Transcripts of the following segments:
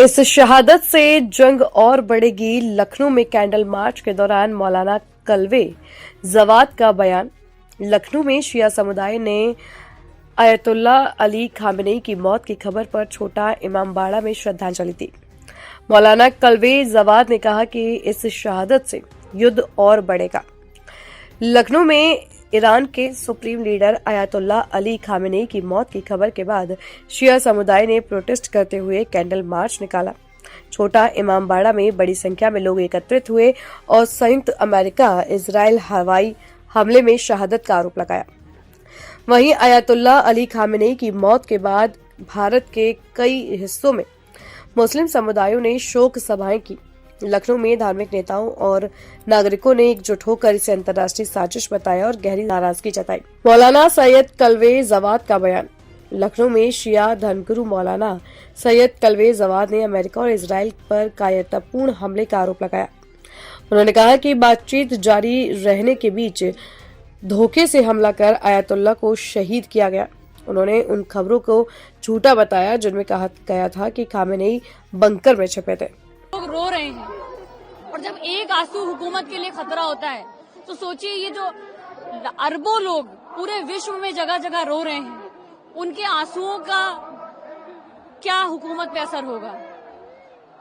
इस शहादत से जंग और बढ़ेगी। लखनऊ में कैंडल मार्च के दौरान मौलाना कल्वे जवाद का बयान। लखनऊ में शिया समुदाय ने आयतुल्ला अली खामेनेई की मौत की खबर पर छोटा इमामबाड़ा में श्रद्धांजलि दी। मौलाना कल्वे जवाद ने कहा कि इस शहादत से युद्ध और बढ़ेगा। लखनऊ में ईरान के supreme leader ayatollah Ali Khamenei की मौत की खबर के बाद शिया समुदाय ने प्रोटेस्ट करते हुए कैंडल मार्च निकाला। छोटा इमामबाड़ा में बड़ी संख्या में लोग एकत्रित हुए और संयुक्त अमेरिका इजराइल हवाई हमले में शहादत का आरोप लगाया। वहीं आयतुल्ला अली खामेनेई की मौत के बाद भारत के कई हिस्सों में मुस्लिम समुदायों ने शोक सभाएं की। लखनऊ में धार्मिक नेताओं और नागरिकों ने एकजुट होकर इसे अंतर्राष्ट्रीय साजिश बताया और गहरी नाराजगी जताई। मौलाना सैयद कल्वे जवाद का बयान। लखनऊ में शिया धर्मगुरु मौलाना सैयद कल्वे जवाद ने अमेरिका और इजराइल पर कायरतापूर्ण हमले का आरोप लगाया। उन्होंने कहा कि बातचीत जारी रहने के बीच धोखे से हमला कर आयतुल्ला को शहीद किया गया। उन्होंने उन खबरों को झूठा बताया जिनमें कहा गया था कि खामेनेई बंकर में छिपे थे। लोग रो रहे हैं और जब एक आंसू हुकूमत के लिए खतरा होता है तो सोचिए ये जो अरबों लोग पूरे विश्व में जगह जगह रो रहे हैं, उनके आंसुओं का क्या हुकूमत पे असर होगा।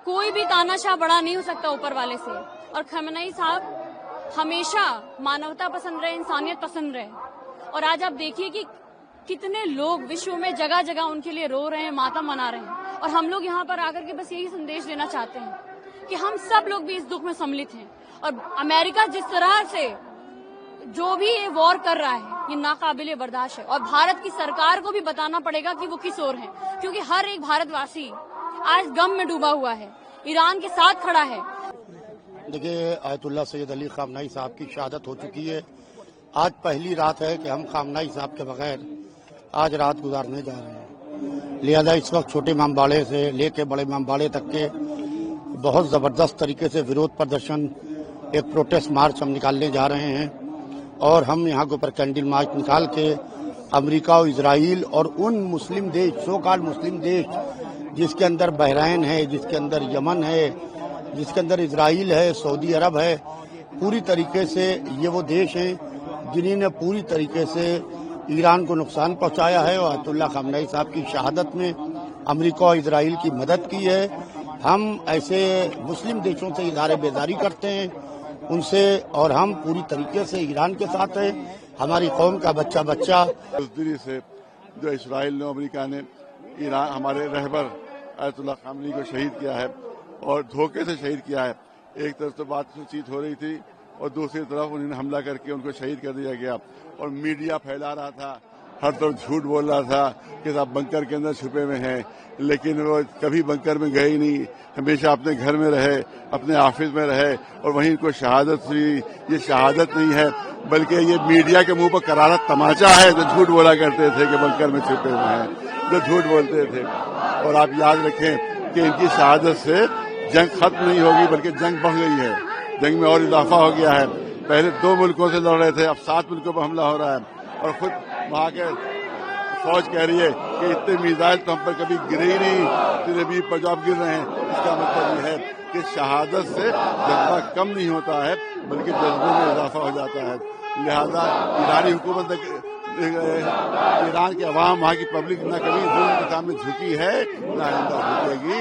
कोई भी तानाशाह बड़ा नहीं हो सकता ऊपर वाले से। और खामेनेई साहब हमेशा मानवता पसंद रहे, इंसानियत पसंद रहे। और आज आप देखिए कि कितने लोग विश्व में जगह जगह उनके लिए रो रहे हैं, मातम मना रहे हैं। और हम लोग यहाँ पर आकर के बस यही संदेश देना चाहते हैं कि हम सब लोग भी इस दुख में सम्मिलित हैं। और अमेरिका जिस तरह से जो भी ये वॉर कर रहा है, ये नाकाबिले बर्दाश्त है। और भारत की सरकार को भी बताना पड़ेगा कि वो किस ओर है, क्योंकि हर एक भारतवासी आज गम में डूबा हुआ है, ईरान के साथ खड़ा है। देखिए, आयतुल्ला सैयद अली खामेनेई साहब की शहादत हो चुकी है। आज पहली रात है कि हम खामेनेई साहब के बगैर आज रात गुजारने जा रहे हैं। लिहाजा इस वक्त छोटे इमामबाड़े से लेके बड़े इमामबाड़े तक के बहुत ज़बरदस्त तरीके से विरोध प्रदर्शन, एक प्रोटेस्ट मार्च हम निकालने जा रहे हैं। और हम यहाँ के ऊपर कैंडल मार्च निकाल के अमेरिका और इजराइल और उन मुस्लिम देश, सो कॉल्ड मुस्लिम देश, जिसके अंदर बहरीन है, जिसके अंदर यमन है, जिसके अंदर इजराइल है, सऊदी अरब है, पूरी तरीके से ये वो देश हैं जिन्होंने पूरी तरीके से ईरान को नुकसान पहुंचाया है। और आयतुल्ला खामेनेई साहब की शहादत में अमेरिका और इजराइल की मदद की है। हम ऐसे मुस्लिम देशों से इज़हार बेजारी करते हैं उनसे, और हम पूरी तरीके से ईरान के साथ हैं। हमारी कौम का बच्चा बच्चा बुज़दिली से जो इजराइल ने, अमेरिका ने ईरान हमारे रहबर आयतुल्ला खामेनेई को शहीद किया है और धोखे से शहीद किया है। एक तरफ तो बातचीत हो रही थी और दूसरी तरफ उन्होंने हमला करके उनको शहीद कर दिया गया। और मीडिया फैला रहा था, हर तरफ झूठ बोल रहा था कि आप बंकर के अंदर छुपे हुए हैं, लेकिन वो कभी बंकर में गए ही नहीं। हमेशा अपने घर में रहे, अपने ऑफिस में रहे और वहीं इनको शहादत हुई। ये शहादत नहीं है बल्कि ये मीडिया के मुंह पर करारा तमाचा है जो झूठ बोला करते थे कि बंकर में छुपे हुए हैं, जो झूठ बोलते थे। और आप याद रखें कि इनकी शहादत से जंग खत्म नहीं होगी बल्कि जंग बढ़ गई है, जंग में और इजाफा हो गया है। पहले 2 मुल्कों से लड़ रहे थे, अब 7 मुल्कों पर हमला हो रहा है। और खुद वहाँ के फौज कह रही है कि इतने मिसाइल तो हम पर कभी गिरे ही नहीं, इतने भी पंजाब गिर रहे हैं। इसका मतलब ये है कि शहादत से जज्बा कम नहीं होता है बल्कि जज्बे में इजाफा हो जाता है। लिहाजा ईरानी हुकूमत, ईरान के अवाम, वहाँ की पब्लिक न कभी जुल्म के सामने झुकी है, न आइंदा झुकेगी।